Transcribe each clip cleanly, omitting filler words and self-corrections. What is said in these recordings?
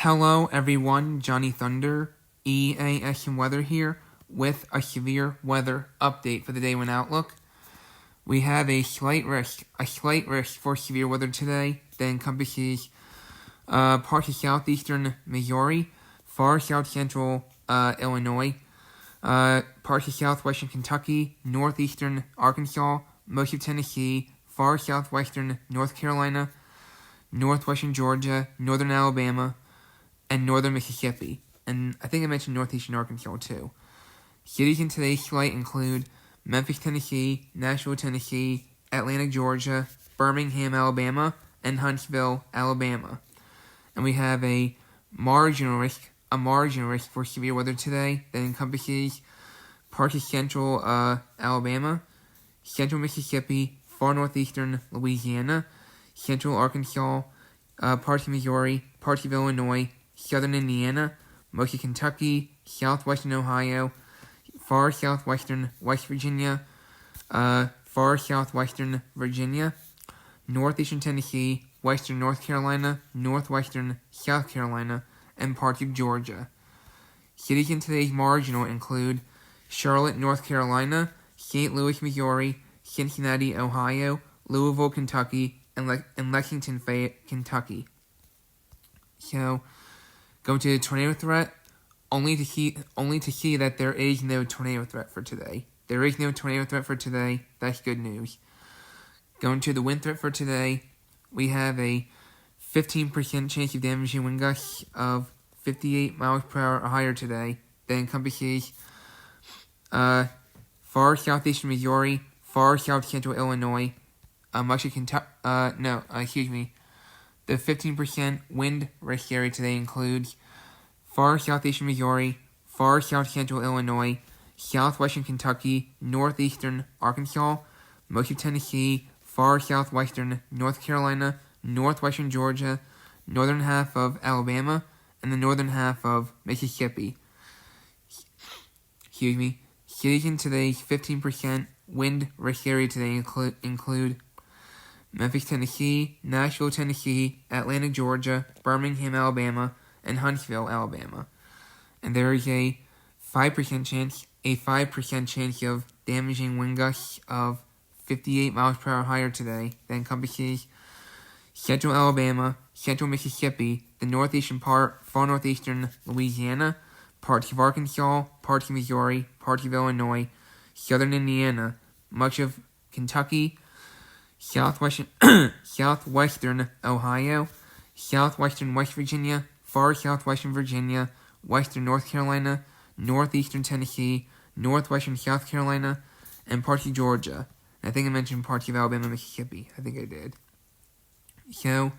Hello everyone, JohnnyThunderEAS&Weather here with a severe weather update for the Day 1 Outlook. We have a slight risk for severe weather today that encompasses parts of southeastern Missouri, far south central Illinois, parts of southwestern Kentucky, northeastern Arkansas, most of Tennessee, far southwestern North Carolina, northwestern Georgia, northern Alabama, and northern Mississippi. And I think I mentioned northeastern Arkansas too. Cities in today's slate include Memphis, Tennessee, Nashville, Tennessee, Atlanta, Georgia, Birmingham, Alabama, and Huntsville, Alabama. And we have a marginal risk for severe weather today that encompasses parts of central Alabama, central Mississippi, far northeastern Louisiana, central Arkansas, parts of Missouri, parts of Illinois, southern Indiana, most of Kentucky, southwestern Ohio, far southwestern West Virginia, far southwestern Virginia, northeastern Tennessee, western North Carolina, northwestern South Carolina, and parts of Georgia. Cities in today's marginal include Charlotte, North Carolina, St. Louis, Missouri, Cincinnati, Ohio, Louisville, Kentucky, and Lexington, Fayette, Kentucky. So, go to the tornado threat, only to see that there is no tornado threat for today. There is no tornado threat for today. That's good news. Going to the wind threat for today, we have a 15% chance of damaging wind gusts of 58 miles per hour or higher today. That encompasses far southeastern Missouri, far south central Illinois, much of Kentucky. The 15% wind risk area today includes far southeastern Missouri, far south central Illinois, southwestern Kentucky, northeastern Arkansas, most of Tennessee, far southwestern North Carolina, northwestern Georgia, northern half of Alabama, and the northern half of Mississippi. Cities in today's 15% wind risk area today include Memphis, Tennessee, Nashville, Tennessee, Atlanta, Georgia, Birmingham, Alabama, and Huntsville, Alabama. And there is a 5% chance of damaging wind gusts of 58 miles per hour higher today that encompasses central Alabama, central Mississippi, the northeastern part, far northeastern Louisiana, parts of Arkansas, parts of Missouri, parts of Illinois, southern Indiana, much of Kentucky, southwestern Ohio, southwestern West Virginia, far southwestern Virginia, western North Carolina, northeastern Tennessee, northwestern South Carolina, and parts of Georgia. I think I mentioned parts of Alabama, Mississippi. I think I did. So,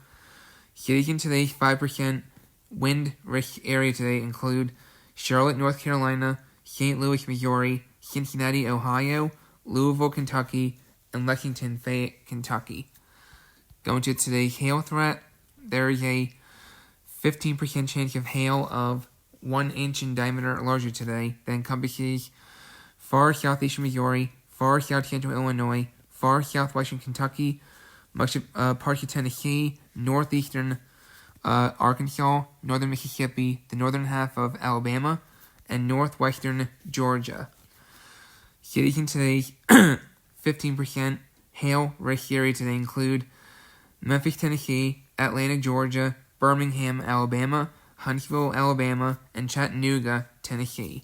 cities in today's 5% wind risk area today include Charlotte, North Carolina, St. Louis, Missouri, Cincinnati, Ohio, Louisville, Kentucky, and Lexington, Fayette, Kentucky. Going to today's hail threat, there is a 15% chance of hail of 1 inch in diameter or larger today that encompasses far southeastern Missouri, far south central Illinois, far southwestern Kentucky, much of parts of Tennessee, northeastern Arkansas, northern Mississippi, the northern half of Alabama, and northwestern Georgia. Cities in today's 15% hail risk area today include Memphis, Tennessee, Atlanta, Georgia, Birmingham, Alabama, Huntsville, Alabama, and Chattanooga, Tennessee.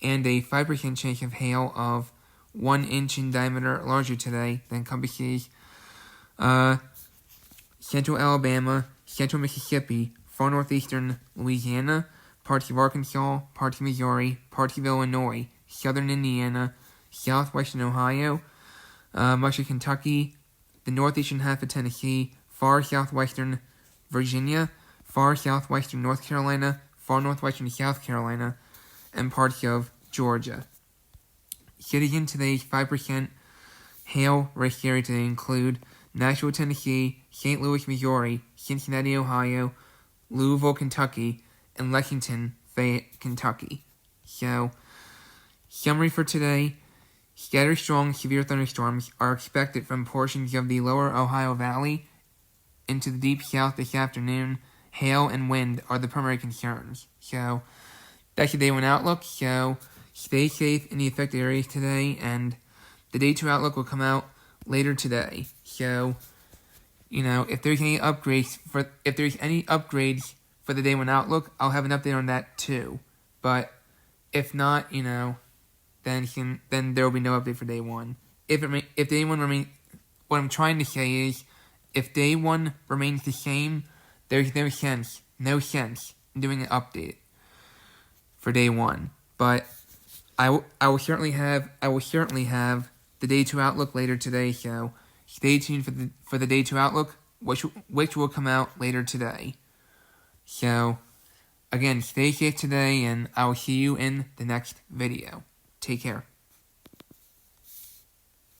And a 5% chance of hail of 1 inch in diameter or larger today that encompasses central Alabama, central Mississippi, far northeastern Louisiana, parts of Arkansas, parts of Missouri, parts of Illinois, southern Indiana, southwestern Ohio, much of Kentucky, the northeastern half of Tennessee, far southwestern Virginia, far southwestern North Carolina, far northwestern South Carolina, and parts of Georgia. Cities in today's 5% hail risk area today include Nashville, Tennessee, St. Louis, Missouri, Cincinnati, Ohio, Louisville, Kentucky, and Lexington, Fayette, Kentucky. So, summary for today. Scattered strong severe thunderstorms are expected from portions of the lower Ohio Valley into the deep south this afternoon hail, and wind are the primary concerns. So that's the day one outlook. So stay safe in the affected areas today, and the day two outlook will come out later today. So, if there's any upgrades for the day one outlook, I'll have an update on that too. But if not, then there will be no update for day one. If day one remains, what I'm trying to say is, if day one remains the same, there's no sense in doing an update for day one. But I will certainly have the day two outlook later today. So stay tuned for the day two outlook, which will come out later today. So again, stay safe today, and I will see you in the next video. Take care.